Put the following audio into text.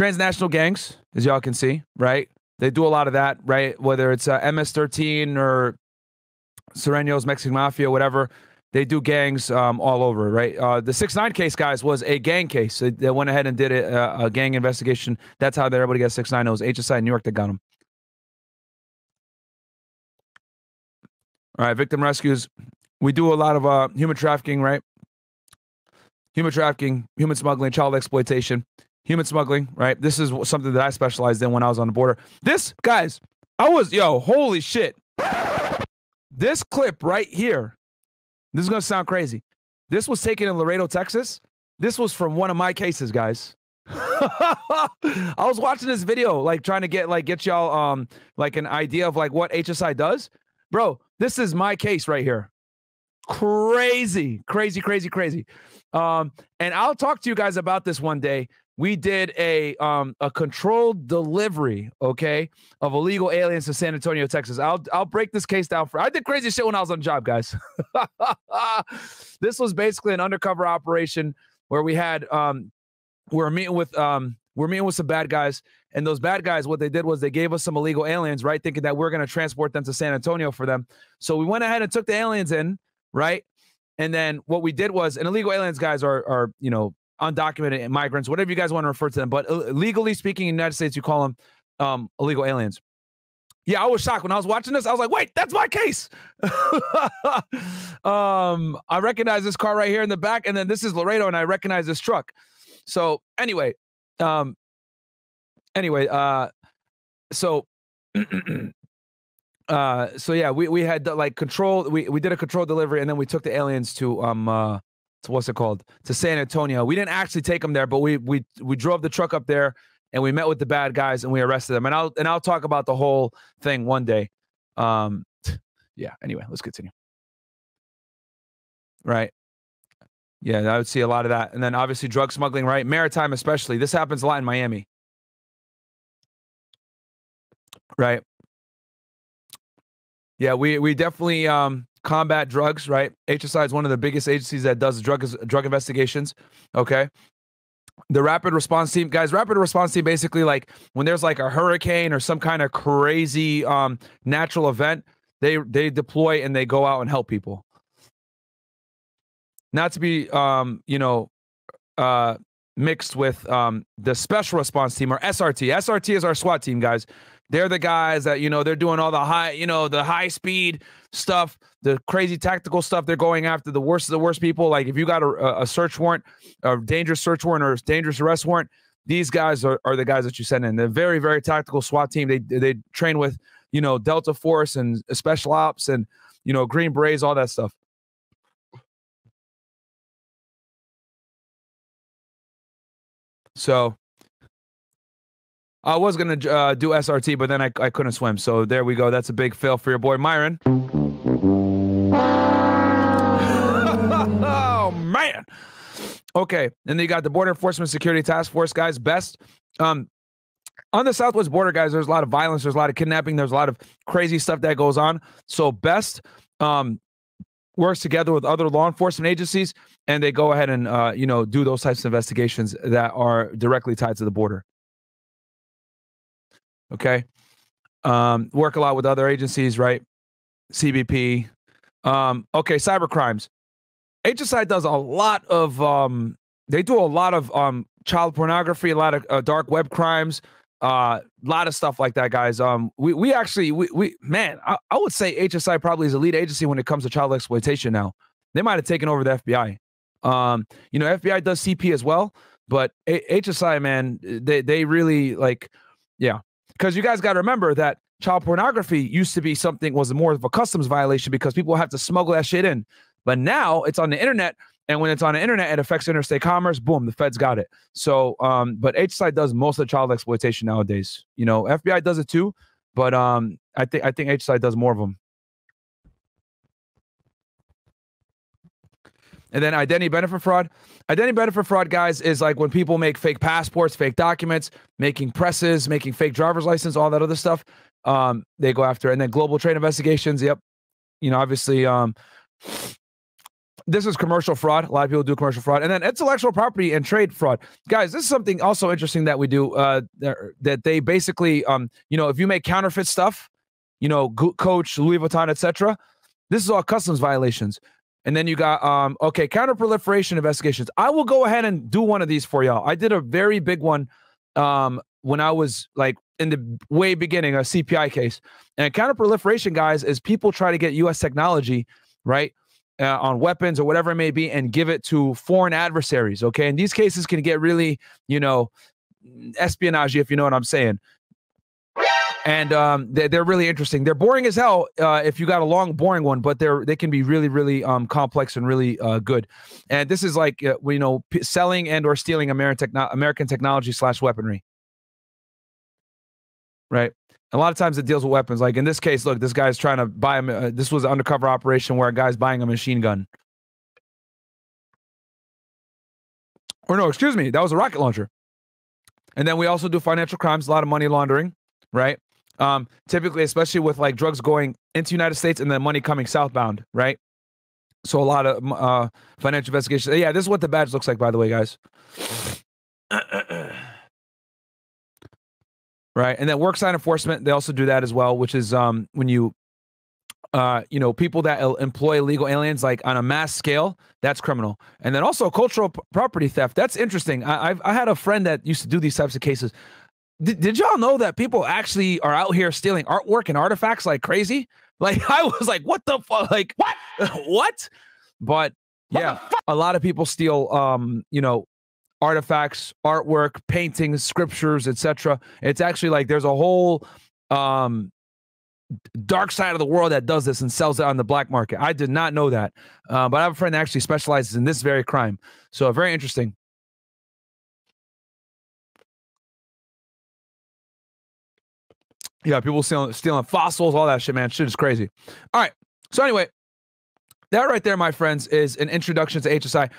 Transnational gangs, as y'all can see, right? They do a lot of that, right? Whether it's MS-13 or Sureños, Mexican Mafia, whatever. They do gangs all over, right? The 6ix9ine case, guys, was a gang case. They went ahead and did a gang investigation. That's how everybody got 6ix9ine. It was HSI in New York that got them. All right, victim rescues. We do a lot of human trafficking, right? Human trafficking, human smuggling, child exploitation, human smuggling, right? This is something that I specialized in when I was on the border. This, guys, holy shit. This clip right here, this is going to sound crazy. This was taken in Laredo, Texas. This was from one of my cases, guys. I was watching this video, like trying to get y'all like an idea of like what HSI does. Bro, this is my case right here. Crazy. And I'll talk to you guys about this one day. We did a controlled delivery, okay, of illegal aliens to San Antonio, Texas. I'll break this case down I did crazy shit when I was on the job, guys. This was basically an undercover operation where we had we're meeting with some bad guys, and those bad guys, what they did was they gave us some illegal aliens, right, thinking that we're going to transport them to San Antonio for them. So we went ahead and took the aliens in, right? And then what we did was, and illegal aliens, guys, are you know, undocumented migrants, whatever you guys want to refer to them. But legally speaking, in the United States, you call them illegal aliens. Yeah, I was shocked when I was watching this. I was like, wait, that's my case. I recognize this car right here in the back, and then this is Laredo, and I recognize this truck. So anyway, so yeah, we had like control. We did a control delivery, and then we took the aliens to what's it called, to San Antonio. We didn't actually take them there, but we drove the truck up there, and we met with the bad guys, and we arrested them. And I'll talk about the whole thing one day. Yeah. Anyway, let's continue. Right. Yeah, I would see a lot of that, and then obviously drug smuggling, right? Maritime, especially. This happens a lot in Miami. Right. Yeah, we definitely combat drugs, right? HSI is one of the biggest agencies that does drug investigations. Okay. The rapid response team, guys, rapid response team, basically like when there's like a hurricane or some kind of crazy natural event, they deploy and they go out and help people. Not to be mixed with the special response team, or SRT. SRT is our SWAT team, guys. They're the guys that, they're doing all the high speed stuff, the crazy tactical stuff. They're going after the worst of the worst people. Like if you got a search warrant, a dangerous search warrant or dangerous arrest warrant, these guys are the guys that you send in. They're very, very tactical SWAT team. They train with, Delta Force and Special Ops and, Green Berets, all that stuff. So I was going to do SRT, but then I couldn't swim. So there we go. That's a big fail for your boy, Myron. Oh, man. Okay. And then you got the Border Enforcement Security Task Force, guys. BEST. On the southwest border, guys, there's a lot of violence. There's a lot of kidnapping. There's a lot of crazy stuff that goes on. So BEST works together with other law enforcement agencies, and they go ahead and, do those types of investigations that are directly tied to the border. Okay. Work a lot with other agencies, right? CBP. Okay, cyber crimes. HSI does a lot of they do a lot of child pornography, a lot of dark web crimes, a lot of stuff like that, guys. We actually man, I would say HSI probably is a lead agency when it comes to child exploitation now. They might have taken over the FBI. FBI does CP as well, but HSI, man, they really yeah. Because you guys got to remember that child pornography used to be was more of a customs violation because people have to smuggle that shit in. But now it's on the internet, and when it's on the internet, it affects interstate commerce. Boom, the feds got it. So, but HSI does most of the child exploitation nowadays. FBI does it too, but I think HSI does more of them. And then identity benefit fraud. Identity benefit fraud, guys, is like when people make fake passports, fake documents, making presses, making fake driver's license, all that other stuff. They go after. And then global trade investigations. Yep. Obviously, This is commercial fraud. A lot of people do commercial fraud. And then intellectual property and trade fraud. Guys, this is something also interesting that we do, that they basically, if you make counterfeit stuff, Coach, Louis Vuitton, etc., this is all customs violations. And then you got, counterproliferation investigations. I will go ahead and do one of these for y'all. I did a very big one when I was like in the way beginning, a CPI case. And counterproliferation, guys, is people try to get U.S. technology, right, on weapons or whatever it may be, and give it to foreign adversaries, okay? And these cases can get really, espionage, if you know what I'm saying. And they're really interesting. They're boring as hell if you got a long, boring one, but they can be really, really complex and really good. And this is like, selling and or stealing American technology / weaponry, right? A lot of times it deals with weapons. Like in this case, look, this guy's trying to buy him. This was an undercover operation where a guy's buying a machine gun. Or no, excuse me, that was a rocket launcher. And then we also do financial crimes, a lot of money laundering, right? Typically, especially with like drugs going into the United States and then money coming southbound, right? So a lot of financial investigations. Yeah, this is what the badge looks like, by the way, guys. Right. And then worksite enforcement, they also do that as well, which is when you, people that employ illegal aliens like on a mass scale, that's criminal. And then also cultural property theft. That's interesting. I had a friend that used to do these types of cases. Did y'all know that people actually are out here stealing artwork and artifacts like crazy? Like I was like, what the fuck? Like what? What? But yeah, a lot of people steal, artifacts, artwork, paintings, scriptures, etc. It's actually like there's a whole dark side of the world that does this and sells it on the black market. I did not know that, but I have a friend that actually specializes in this very crime. So very interesting. Yeah, people stealing fossils, all that shit, man. Shit is crazy. All right. So anyway, that right there, my friends, is an introduction to HSI.